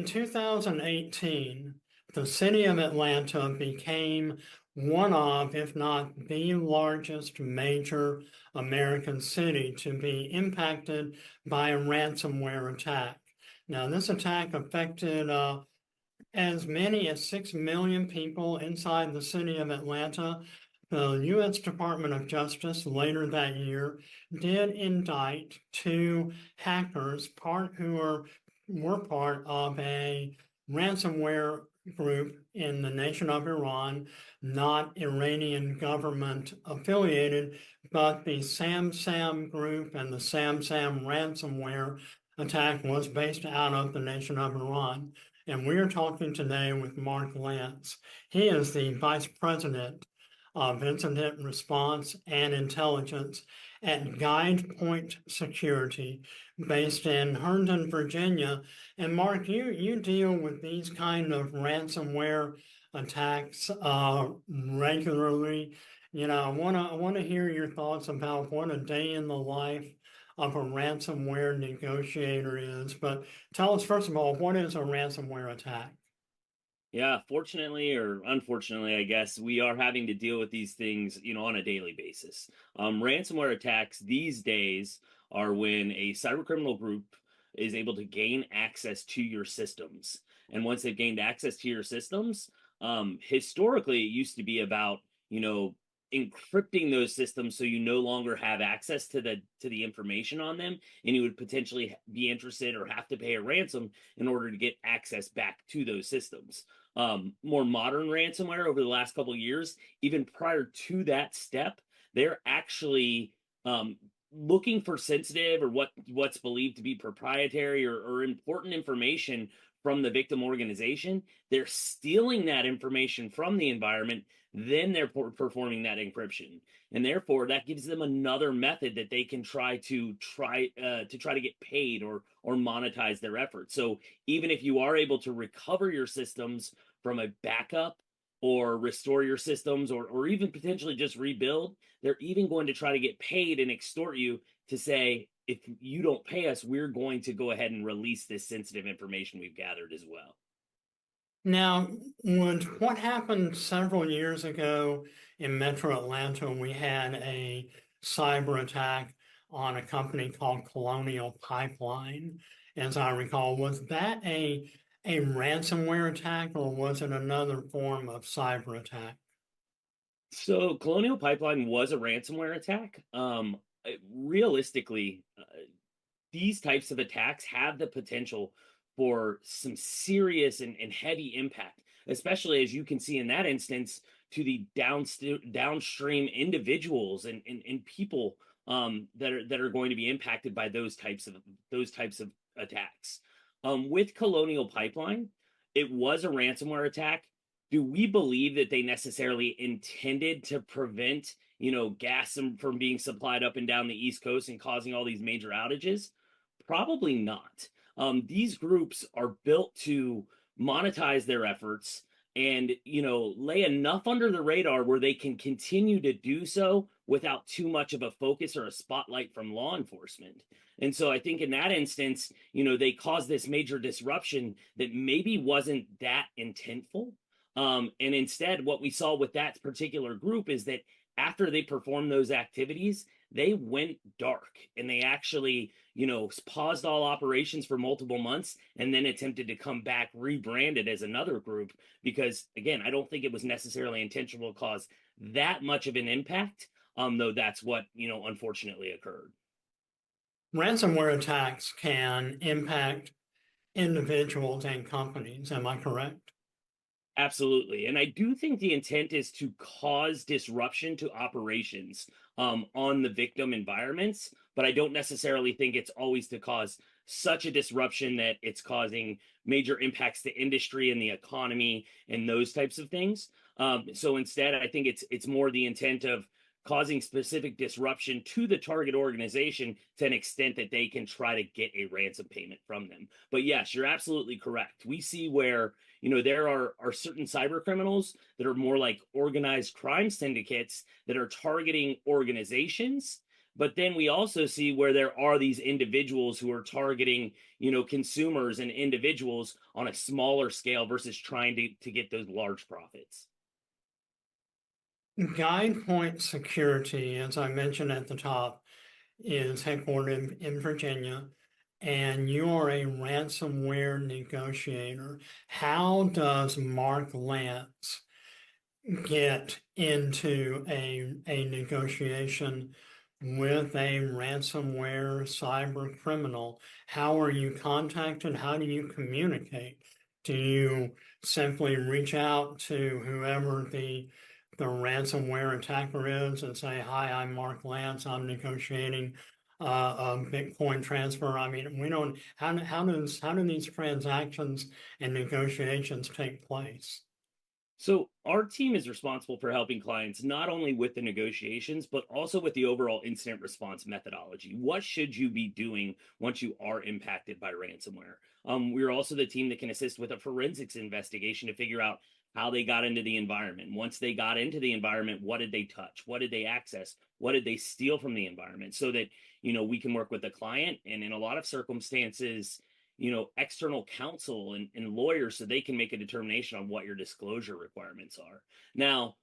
2018, the city of Atlanta became one of, if not the largest major American city to be impacted by a ransomware attack. Now, this attack affected as many as 6 million people inside the city of Atlanta. The U.S. Department of Justice later that year did indict two hackers, were part of a ransomware group in the nation of Iran, not Iranian government affiliated, but the SamSam group and the SamSam ransomware attack was based out of the nation of Iran. And we're talking today with Mark Lance. He is the Vice President of Incident Response and Intelligence at GuildPoint Security, based in Herndon, Virginia. And Mark, you deal with these kind of ransomware attacks regularly. I wanna hear your thoughts about what a day in the life of a ransomware negotiator is. But tell us, first of all, what is a ransomware attack? Yeah, fortunately or unfortunately, I guess we are having to deal with these things, on a daily basis. Ransomware attacks these days are when a cybercriminal group is able to gain access to your systems. And once they've gained access to your systems, historically, it used to be about, encrypting those systems so you no longer have access to the information on them, and you would potentially be interested or have to pay a ransom in order to get access back to those systems. More modern ransomware over the last couple of years, even prior to that step, they're actually looking for sensitive or what's believed to be proprietary or important information from the victim organization. They're stealing that information from the environment, then they're performing that encryption, and therefore that gives them another method that they can try to get paid or monetize their efforts. So even if you are able to recover your systems from a backup or restore your systems or even potentially just rebuild, they're even going to try to get paid and extort you to say, if you don't pay us, we're going to go ahead and release this sensitive information we've gathered as well. Now, what happened several years ago in Metro Atlanta, we had a cyber attack on a company called Colonial Pipeline, as I recall. Was that a ransomware attack, or was it another form of cyber attack? So Colonial Pipeline was a ransomware attack. Realistically, these types of attacks have the potential for some serious and heavy impact, especially as you can see in that instance to the downstream individuals and people that are going to be impacted by those types of attacks. With Colonial Pipeline, it was a ransomware attack. Do we believe that they necessarily intended to prevent, gas from being supplied up and down the East Coast and causing all these major outages? Probably not. These groups are built to monetize their efforts and, lay enough under the radar where they can continue to do so without too much of a focus or a spotlight from law enforcement. And so I think in that instance, they caused this major disruption that maybe wasn't that intentful. And instead, what we saw with that particular group is that after they performed those activities, they went dark and they actually, paused all operations for multiple months and then attempted to come back rebranded as another group. Because again, I don't think it was necessarily intentional to cause that much of an impact, though that's what, unfortunately occurred. Ransomware attacks can impact individuals and companies. Am I correct? Absolutely. And I do think the intent is to cause disruption to operations on the victim environments, but I don't necessarily think it's always to cause such a disruption that it's causing major impacts to industry and the economy and those types of things. So instead, I think it's more the intent of causing specific disruption to the target organization to an extent that they can try to get a ransom payment from them. But yes, you're absolutely correct. We see where, there are certain cyber criminals that are more like organized crime syndicates that are targeting organizations But then we also see where there are these individuals who are targeting, consumers and individuals on a smaller scale versus trying to get those large profits. GuildPoint Security, as I mentioned at the top, is headquartered in Virginia, and you are a ransomware negotiator. How does Mark Lance get into a negotiation with a ransomware cyber criminal? How are you contacted? How do you communicate? Do you simply reach out to whoever the ransomware attacker is and say, "Hi, I'm Mark Lance. I'm negotiating a Bitcoin transfer"? I mean, we don't. How do these transactions and negotiations take place? So our team is responsible for helping clients not only with the negotiations, but also with the overall incident response methodology. What should you be doing once you are impacted by ransomware? We're also the team that can assist with a forensics investigation to figure out how they got into the environment. Once they got into the environment, what did they touch? What did they access? What did they steal from the environment? So that, we can work with the client. And in a lot of circumstances, external counsel and lawyers so they can make a determination on what your disclosure requirements are. Now,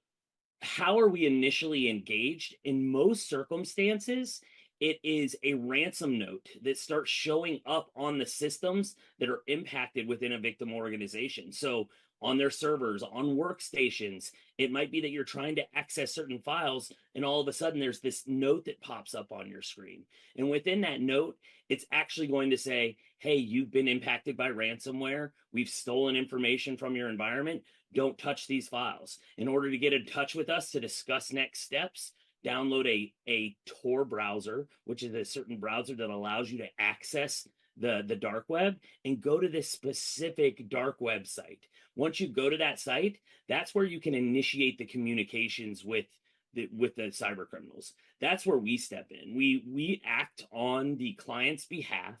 how are we initially engaged? In most circumstances, it is a ransom note that starts showing up on the systems that are impacted within a victim organization. So, on their servers, on workstations, it might be that you're trying to access certain files, and all of a sudden there's this note that pops up on your screen. And within that note, it's actually going to say, "Hey, you've been impacted by ransomware. We've stolen information from your environment. Don't touch these files." In order to get in touch with us to discuss next steps, download a Tor browser, which is a certain browser that allows you to access the dark web, and go to this specific dark web site. Once you go to that site, that's where you can initiate the communications with the cyber criminals. That's where we step in. We act on the client's behalf,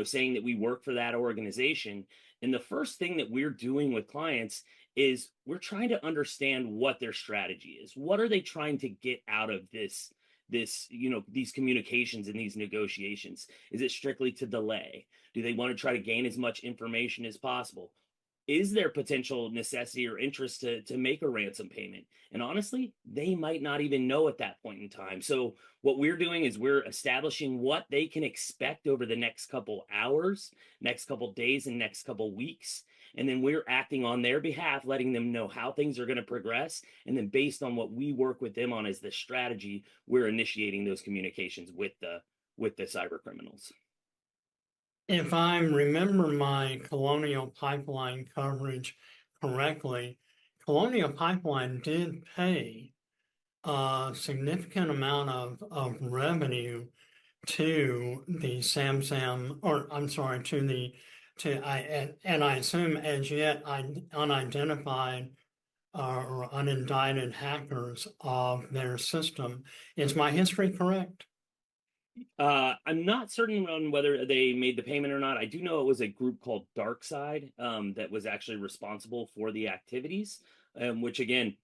saying that we work for that organization. And the first thing that we're doing with clients is we're trying to understand what their strategy is. What are they trying to get out of these communications and these negotiations? Is it strictly to delay? Do they want to try to gain as much information as possible? Is there potential necessity or interest to make a ransom payment? And honestly, they might not even know at that point in time. So what we're doing is we're establishing what they can expect over the next couple hours, next couple days, and next couple weeks. And then we're acting on their behalf, letting them know how things are going to progress. And then based on what we work with them on as the strategy, we're initiating those communications with the cyber criminals. If I remember my Colonial Pipeline coverage correctly, Colonial Pipeline did pay a significant amount of revenue to the Samsung, or I'm sorry, and I assume as yet unidentified or unindicted hackers of their system. Is my history correct? I'm not certain on whether they made the payment or not. I do know it was a group called DarkSide that was actually responsible for the activities, which again,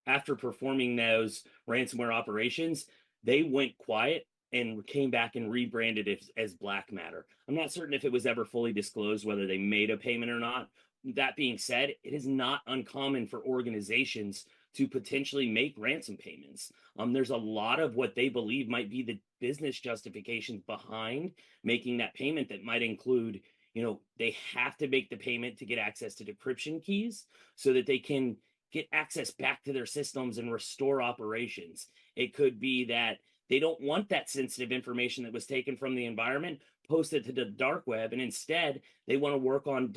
after performing those ransomware operations, they went quiet and came back and rebranded it as Black Matter. I'm not certain if it was ever fully disclosed whether they made a payment or not. That being said, it is not uncommon for organizations to potentially make ransom payments. There's a lot of what they believe might be the business justifications behind making that payment that might include, they have to make the payment to get access to decryption keys so that they can get access back to their systems and restore operations. It could be that they don't want that sensitive information that was taken from the environment posted to the dark web, and instead they want to work on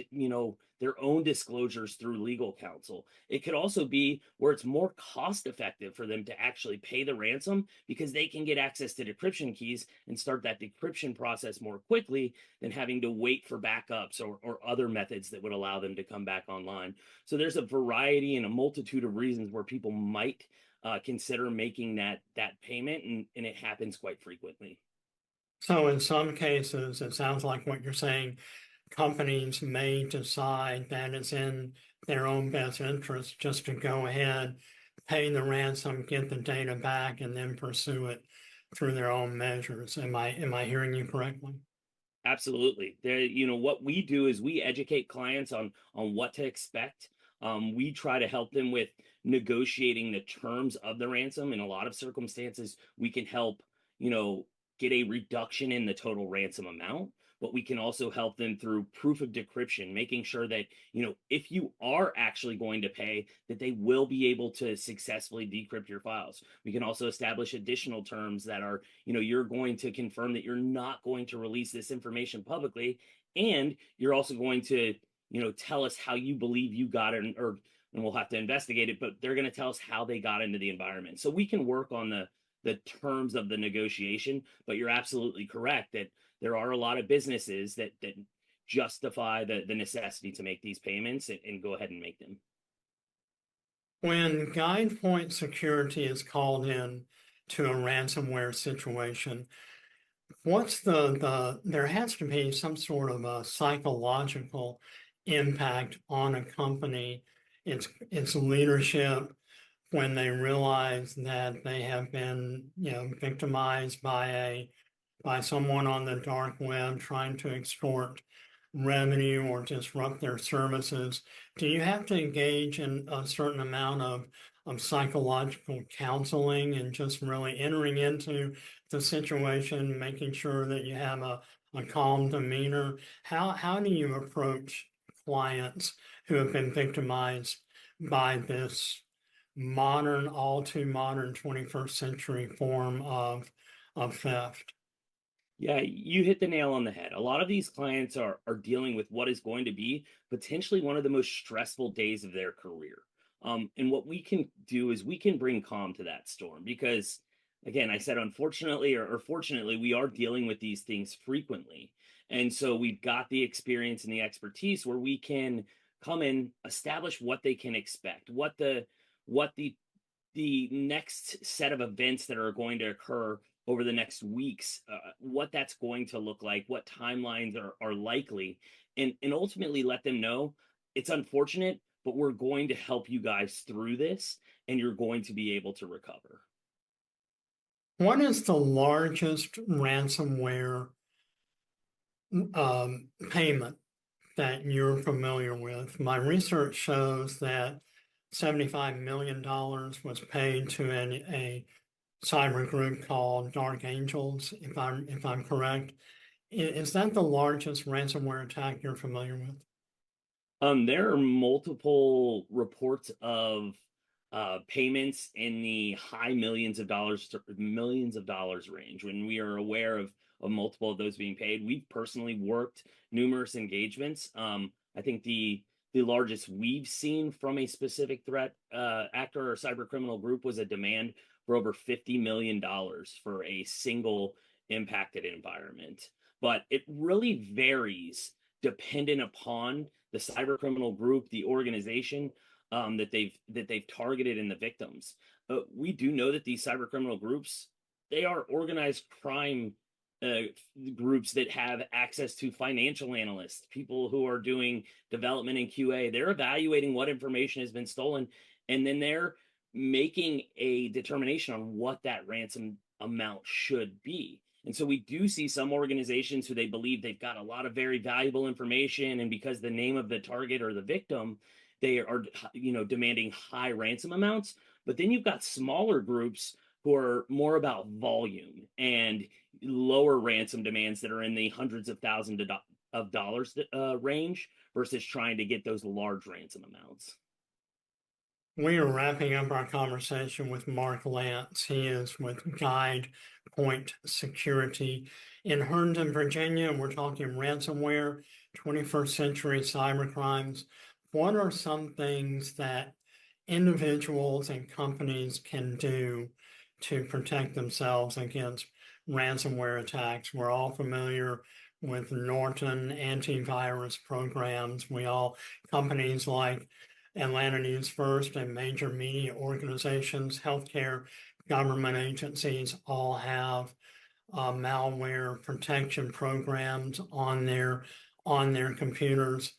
their own disclosures through legal counsel. It could also be where it's more cost effective for them to actually pay the ransom because they can get access to decryption keys and start that decryption process more quickly than having to wait for backups or other methods that would allow them to come back online. So there's a variety and a multitude of reasons where people might consider making that payment, and it happens quite frequently. So in some cases, it sounds like what you're saying, companies may decide that it's in their own best interest just to go ahead, pay the ransom, get the data back, and then pursue it through their own measures. Am I hearing you correctly? Absolutely. What we do is we educate clients on what to expect. We try to help them with negotiating the terms of the ransom. In a lot of circumstances, we can help, you know, get a reduction in the total ransom amount, but we can also help them through proof of decryption, making sure that, if you are actually going to pay, that they will be able to successfully decrypt your files. We can also establish additional terms that are, you're going to confirm that you're not going to release this information publicly, and you're also going to, tell us how you believe you got it, and we'll have to investigate it, but they're going to tell us how they got into the environment. So we can work on the terms of the negotiation, but you're absolutely correct that there are a lot of businesses that justify the necessity to make these payments and go ahead and make them. When GuildPoint Security is called in to a ransomware situation, what's there has to be some sort of a psychological impact on a company, its leadership, when they realize that they have been, victimized by someone on the dark web trying to extort revenue or disrupt their services. Do you have to engage in a certain amount of psychological counseling and just really entering into the situation, making sure that you have a calm demeanor? How do you approach clients who have been victimized by this modern, all too modern 21st century form of theft? Yeah, you hit the nail on the head. A lot of these clients are dealing with what is going to be potentially one of the most stressful days of their career. And what we can do is we can bring calm to that storm because, again, I said unfortunately or fortunately, we are dealing with these things frequently. And so we've got the experience and the expertise where we can come in, establish what they can expect, what the next set of events that are going to occur over the next weeks, what that's going to look like, what timelines are likely, and ultimately let them know it's unfortunate, but we're going to help you guys through this, and you're going to be able to recover. What is the largest ransomware payment that you're familiar with? My research shows that $75 million was paid to a cyber group called Dark Angels, if I'm correct. Is that the largest ransomware attack you're familiar with? There are multiple reports of payments in the high millions of dollars to millions of dollars range. When we are aware of multiple of those being paid, we've personally worked numerous engagements. I think the largest we've seen from a specific threat actor or cyber criminal group was a demand for over $50 million for a single impacted environment. But it really varies dependent upon the cyber criminal group, the organization that they've targeted, and the victims. We do know that these cyber criminal groups, they are organized crime groups that have access to financial analysts, people who are doing development and QA. They're evaluating what information has been stolen, and then they're making a determination on what that ransom amount should be. And so we do see some organizations who they believe they've got a lot of very valuable information, and because the name of the target or the victim, they are, demanding high ransom amounts. But then you've got smaller groups who are more about volume and lower ransom demands that are in the hundreds of thousands of dollars range versus trying to get those large ransom amounts. We are wrapping up our conversation with Mark Lance. He is with GuildPoint Security in Herndon, Virginia. We're talking ransomware, 21st century cyber crimes. What are some things that individuals and companies can do to protect themselves against ransomware attacks? We're all familiar with Norton antivirus programs. Companies like Atlanta News First and major media organizations, healthcare, government agencies all have malware protection programs on their computers.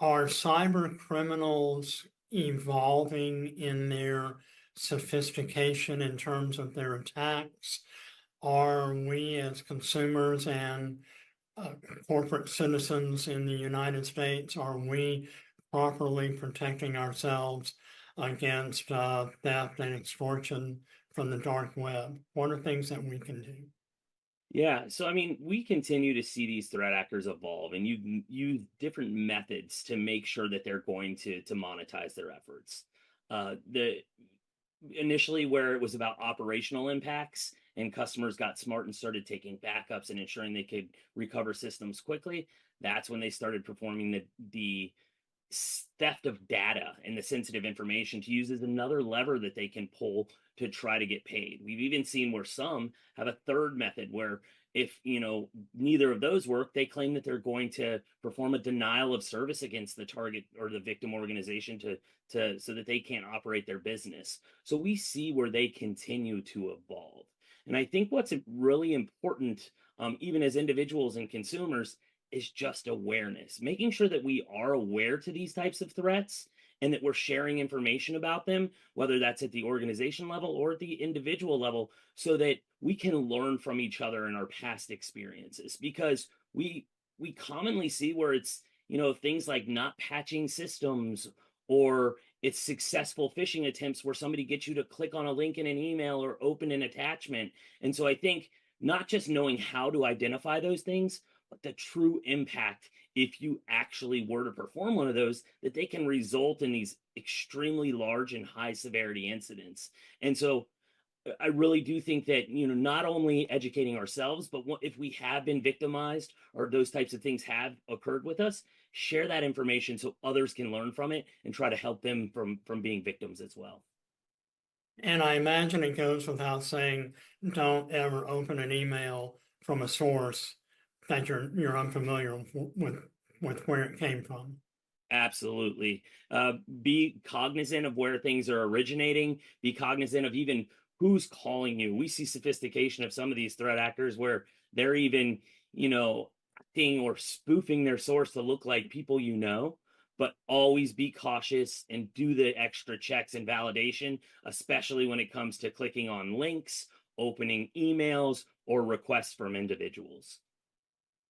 Are cyber criminals evolving in their sophistication in terms of their attacks? Are we as consumers and corporate citizens in the United States, are we properly protecting ourselves against theft and extortion from the dark web? What are things that we can do? Yeah, so I mean, we continue to see these threat actors evolve, and you use different methods to make sure that they're going to monetize their efforts. The initially where it was about operational impacts and customers got smart and started taking backups and ensuring they could recover systems quickly, that's when they started performing the theft of data and the sensitive information to use as another lever that they can pull to try to get paid. We've even seen where some have a third method where if neither of those work, they claim that they're going to perform a denial of service against the target or the victim organization to so that they can't operate their business. So we see where they continue to evolve. And I think what's really important, even as individuals and consumers, is just awareness, making sure that we are aware to these types of threats and that we're sharing information about them, whether that's at the organization level or at the individual level, so that we can learn from each other in our past experiences. Because we commonly see where it's, things like not patching systems, or it's successful phishing attempts where somebody gets you to click on a link in an email or open an attachment. And so I think not just knowing how to identify those things, but the true impact if you actually were to perform one of those, that they can result in these extremely large and high severity incidents. And so I really do think that, not only educating ourselves, but if we have been victimized or those types of things have occurred with us, share that information so others can learn from it and try to help them from being victims as well. And I imagine it goes without saying, don't ever open an email from a source that you're unfamiliar with where it came from. Absolutely. Be cognizant of where things are originating. Be cognizant of even who's calling you. We see sophistication of some of these threat actors where they're even, acting or spoofing their source to look like people you know. But always be cautious and do the extra checks and validation, especially when it comes to clicking on links, opening emails, or requests from individuals.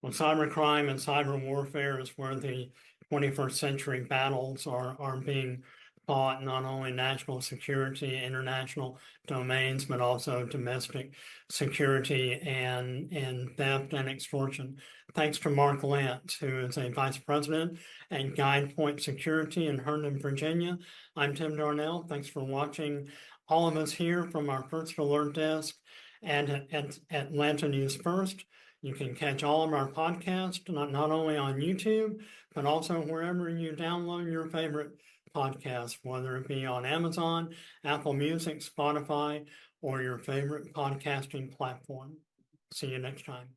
Well, cybercrime and cyber warfare is where the 21st century battles are being fought, not only national security, international domains, but also domestic security and theft and extortion. Thanks to Mark Lantz, who is a vice president at GuildPoint Security in Herndon, Virginia. I'm Tim Darnell. Thanks for watching all of us here from our first alert desk and at Atlanta News First. You can catch all of our podcasts, not only on YouTube, but also wherever you download your favorite podcast, whether it be on Amazon, Apple Music, Spotify, or your favorite podcasting platform. See you next time.